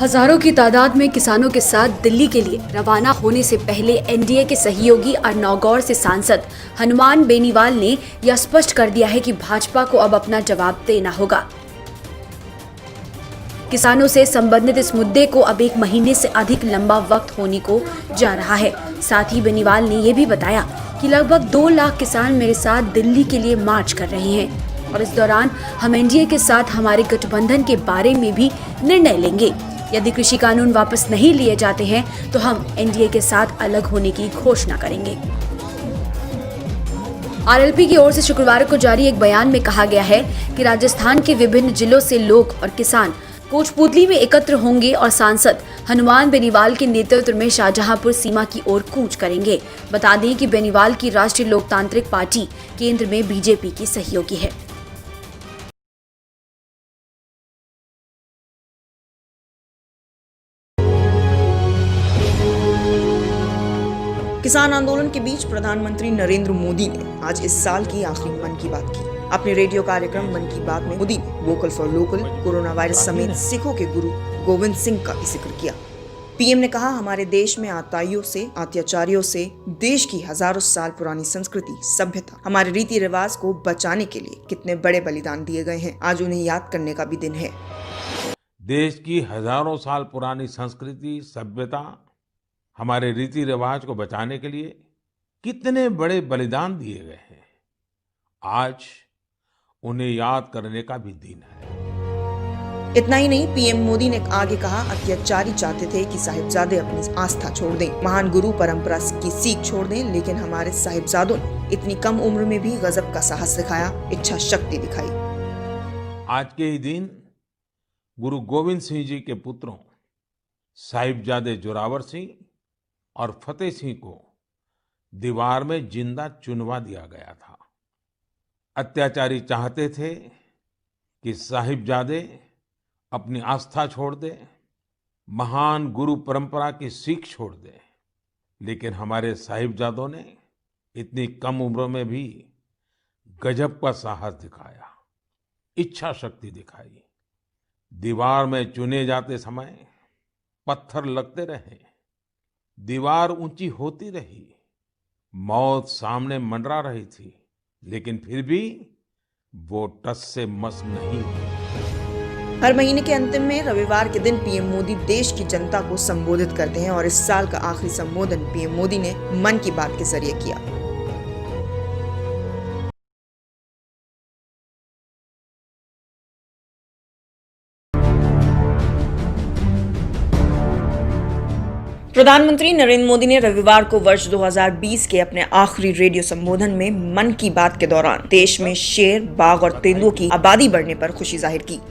हजारों की तादाद में किसानों के साथ दिल्ली के लिए रवाना होने से पहले एनडीए के सहयोगी और नौगौर से सांसद हनुमान बेनीवाल ने यह स्पष्ट कर दिया है कि भाजपा को अब अपना जवाब देना होगा। किसानों से संबंधित इस मुद्दे को अब 1 महीने से अधिक लंबा वक्त होने को जा रहा है। साथ ही बेनीवाल ने यह भी बताया कि लगभग 2 लाख किसान मेरे साथ दिल्ली के लिए मार्च कर रहे हैं और इस दौरान हम एनडीए के साथ हमारे गठबंधन के बारे में भी निर्णय लेंगे। यदि कृषि कानून वापस नहीं लिए जाते हैं तो हम एनडीए के साथ अलग होने की घोषणा करेंगे। आरएलपी की ओर से शुक्रवार को जारी एक बयान में कहा गया है कि राजस्थान के विभिन्न जिलों से लोग और किसान कोचपुतली में एकत्र होंगे और सांसद हनुमान बेनीवाल के नेतृत्व में शाहजहांपुर सीमा की ओर कूच करेंगे। बता दें कि बेनीवाल की राष्ट्रीय लोकतांत्रिक पार्टी केंद्र में बीजेपी की सहयोगी है। किसान आंदोलन के बीच प्रधानमंत्री नरेंद्र मोदी ने आज इस साल की आखिरी मन की बात की। अपने रेडियो कार्यक्रम मन की बात में मोदी ने vocal for local, corona virus समेत सिखों के गुरु गोविंद सिंह का भी जिक्र किया। पीएम ने कहा, हमारे देश में आताइयों से, अत्याचारियों से देश की हजारों साल पुरानी संस्कृति, सभ्यता, हमारे रीति रिवाज को बचाने के लिए कितने बड़े बलिदान दिए गए हैं। आज उन्हें याद करने का भी दिन है। देश की हजारों साल पुरानी संस्कृति, सभ्यता, हमारे रीति रिवाज को बचाने के लिए कितने बड़े बलिदान दिए गए हैं। आज उन्हें याद करने का भी दिन है। इतना ही नहीं, पीएम मोदी ने आगे कहा, अत्याचारी चाहते थे कि साहिबजादे अपनी आस्था छोड़ दें, महान गुरु परंपरा की सीख छोड़ दें, लेकिन हमारे साहिबजादों ने इतनी कम उम्र में भी गजब का साहस दिखाया, इच्छा शक्ति दिखाई। आज के ही दिन गुरु गोविंद सिंह जी के पुत्रों साहिबजादे जोरावर सिंह और फतेह सिंह को दीवार में जिंदा चुनवा दिया गया था। अत्याचारी चाहते थे कि साहिबजादे अपनी आस्था छोड़ दे, महान गुरु परंपरा की सीख छोड़ दे, लेकिन हमारे साहिबजादों ने इतनी कम उम्र में भी गजब का साहस दिखाया, इच्छा शक्ति दिखाई। दीवार में चुने जाते समय पत्थर लगते रहे, दीवार ऊंची होती रही, मौत सामने मंडरा रही थी, लेकिन फिर भी वो टस से मस नहीं हुई। हर महीने के अंतिम में रविवार के दिन पीएम मोदी देश की जनता को संबोधित करते हैं और इस साल का आखिरी संबोधन पीएम मोदी ने मन की बात के जरिए किया। प्रधानमंत्री नरेंद्र मोदी ने रविवार को वर्ष 2020 के अपने आखिरी रेडियो संबोधन में मन की बात के दौरान देश में शेर, बाघ और तेंदुओं की आबादी बढ़ने पर खुशी जाहिर की।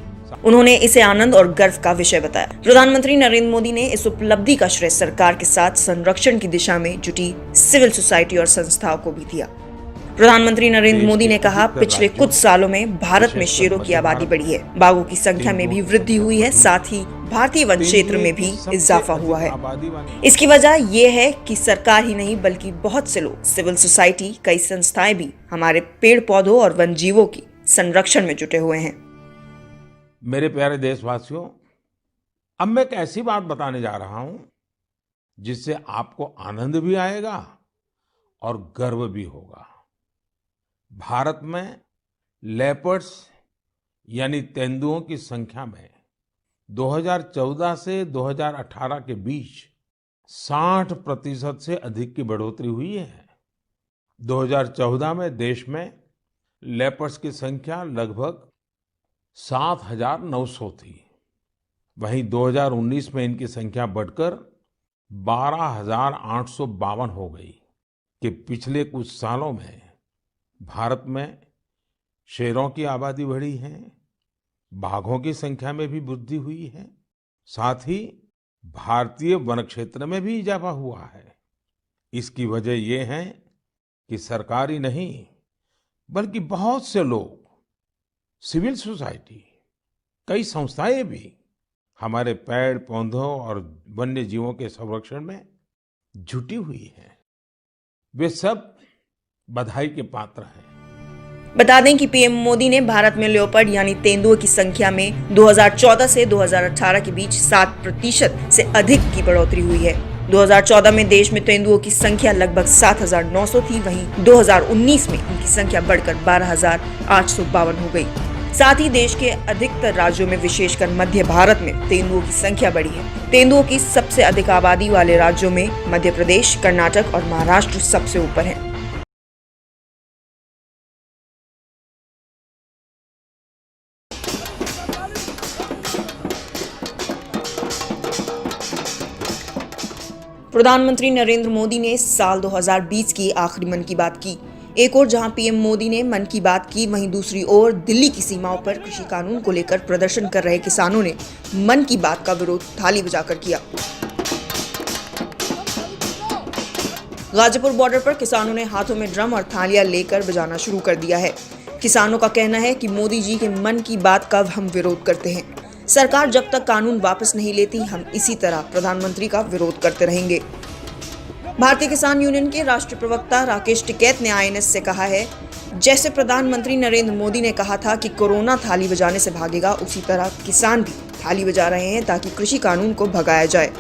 उन्होंने इसे आनंद और गर्व का विषय बताया। प्रधानमंत्री नरेंद्र मोदी ने इस उपलब्धि का श्रेय सरकार के साथ संरक्षण की दिशा में जुटी सिविल सोसाइटी और संस्थाओं को भी दिया। प्रधानमंत्री नरेंद्र मोदी ने कहा, पिछले कुछ सालों में भारत में शेरों की आबादी बढ़ी है, बाघों की संख्या में भी वृद्धि हुई है, साथ ही भारतीय वन क्षेत्र में भी इजाफा हुआ है। इसकी वजह यह है कि सरकार ही नहीं बल्कि बहुत से लोग, सिविल सोसाइटी, कई संस्थाएं भी हमारे पेड़ पौधों और वन जीवों की संरक्षण में जुटे हुए हैं। मेरे प्यारे देशवासियों, अब मैं एक ऐसी बात बताने जा रहा हूं जिससे आपको आनंद भी आएगा और गर्व भी होगा। भारत में लेपर्ड्स यानी तेंदुओं की संख्या में 2014 से 2018 के बीच 60% से अधिक की बढ़ोतरी हुई है। 2014 में देश में लेपर्ड्स की संख्या लगभग 7,900 थी। वहीं 2019 में इनकी संख्या बढ़कर 12,852 हो गई। कि पिछले कुछ सालों में भारत में शेरों की आबादी बढ़ी है, बाघों की संख्या में भी वृद्धि हुई है, साथ ही भारतीय वन क्षेत्र में भी इजाफा हुआ है। इसकी वजह ये है कि सरकार ही नहीं बल्कि बहुत से लोग, सिविल सोसाइटी, कई संस्थाएं भी हमारे पेड़ पौधों और वन्य जीवों के संरक्षण में जुटी हुई हैं। वे सब बधाई के पात्र हैं। बता दें कि पीएम मोदी ने भारत में लियोपर्ड यानी तेंदुओं की संख्या में 2014 से 2018 के बीच 7% से अधिक की बढ़ोतरी हुई है। 2014 में देश में तेंदुओं की संख्या लगभग 7,900 थी, वहीं 2019 में इनकी संख्या बढ़कर 12,852 हो गई। साथ ही देश के अधिकतर राज्यों में विशेषकर मध्य भारत में तेंदुओं की संख्या बढ़ी है। तेंदुओं की सबसे अधिक आबादी वाले राज्यों में मध्य प्रदेश, कर्नाटक और महाराष्ट्र सबसे ऊपर हैं। प्रधानमंत्री नरेंद्र मोदी ने साल 2020 की आखिरी मन की बात की। एक ओर जहां पीएम मोदी ने मन की बात की, वहीं दूसरी ओर दिल्ली की सीमाओं पर कृषि कानून को लेकर प्रदर्शन कर रहे किसानों ने मन की बात का विरोध थाली बजाकर किया। गाजीपुर बॉर्डर पर किसानों ने हाथों में ड्रम और थालियां लेकर बजाना शुरू कर दिया है। किसानों का कहना है कि मोदी जी के मन की बात का हम विरोध करते हैं। सरकार जब तक कानून वापस नहीं लेती, हम इसी तरह प्रधानमंत्री का विरोध करते रहेंगे। भारतीय किसान यूनियन के राष्ट्रीय प्रवक्ता राकेश टिकैत ने आईएनएस से कहा है, जैसे प्रधानमंत्री नरेंद्र मोदी ने कहा था कि कोरोना थाली बजाने से भागेगा, उसी तरह किसान भी थाली बजा रहे हैं ताकि कृषि कानून को भगाया जाए।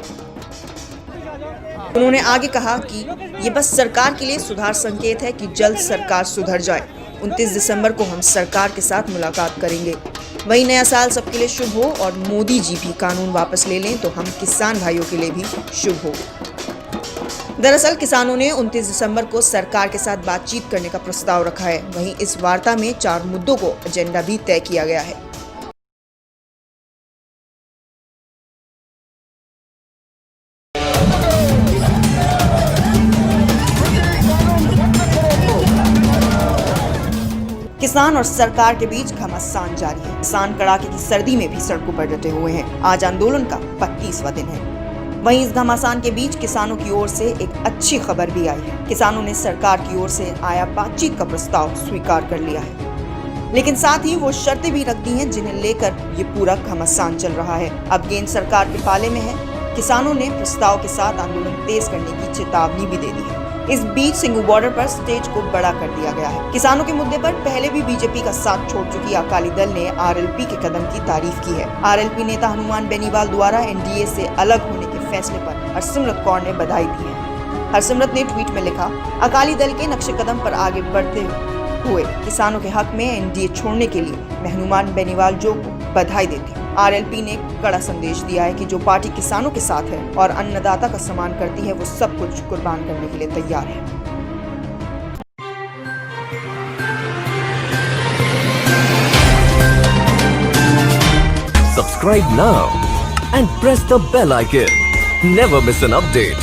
उन्होंने आगे कहा कि ये बस सरकार के लिए सुधार संकेत है कि जल्द सरकार सुधर जाए। 29 दिसंबर को हम सरकार के साथ मुलाकात करेंगे। वही नया साल सबके लिए शुभ हो और मोदी जी भी कानून वापस ले लें तो हम किसान भाइयों के लिए भी शुभ हो। दरअसल किसानों ने 29 दिसंबर को सरकार के साथ बातचीत करने का प्रस्ताव रखा है। वहीं इस वार्ता में 4 मुद्दों को एजेंडा भी तय किया गया है। किसान और सरकार के बीच घमासान जारी है। किसान कड़ाके की सर्दी में भी सड़कों पर डटे हुए हैं। आज आंदोलन का 32वां दिन है। वहीं इस घमासान के बीच किसानों की ओर से एक अच्छी खबर भी आई है। किसानों ने सरकार की ओर से आया बातचीत का प्रस्ताव स्वीकार कर लिया है, लेकिन साथ ही वो शर्तें भी रख दी हैं जिन्हें लेकर ये पूरा घमासान चल रहा है। अब गेंद सरकार के पाले में है। किसानों ने प्रस्ताव के साथ आंदोलन तेज करने की चेतावनी भी दे दी है। इस बीच सिंघू बॉर्डर पर स्टेज को बड़ा कर दिया गया है। किसानों के मुद्दे पर पहले भी बीजेपी का साथ छोड़ चुकी अकाली दल ने आरएलपी के कदम की तारीफ की है। आरएलपी नेता हनुमान बेनीवाल द्वारा एनडीए से अलग होने के फैसले पर हरसिमरत कौर ने बधाई दी है। हरसिमरत ने ट्वीट में लिखा, अकाली दल के नक्शे कदम पर आगे बढ़ते हुए किसानों के हक में एनडीए छोड़ने के लिए मैं हनुमान बेनीवाल जो को बधाई देती हूँ। आरएलपी ने कड़ा संदेश दिया है कि जो पार्टी किसानों के साथ है और अन्नदाता का सम्मान करती है, वो सब कुछ कुर्बान करने के लिए तैयार है। Subscribe now and press the bell icon. Never miss an update.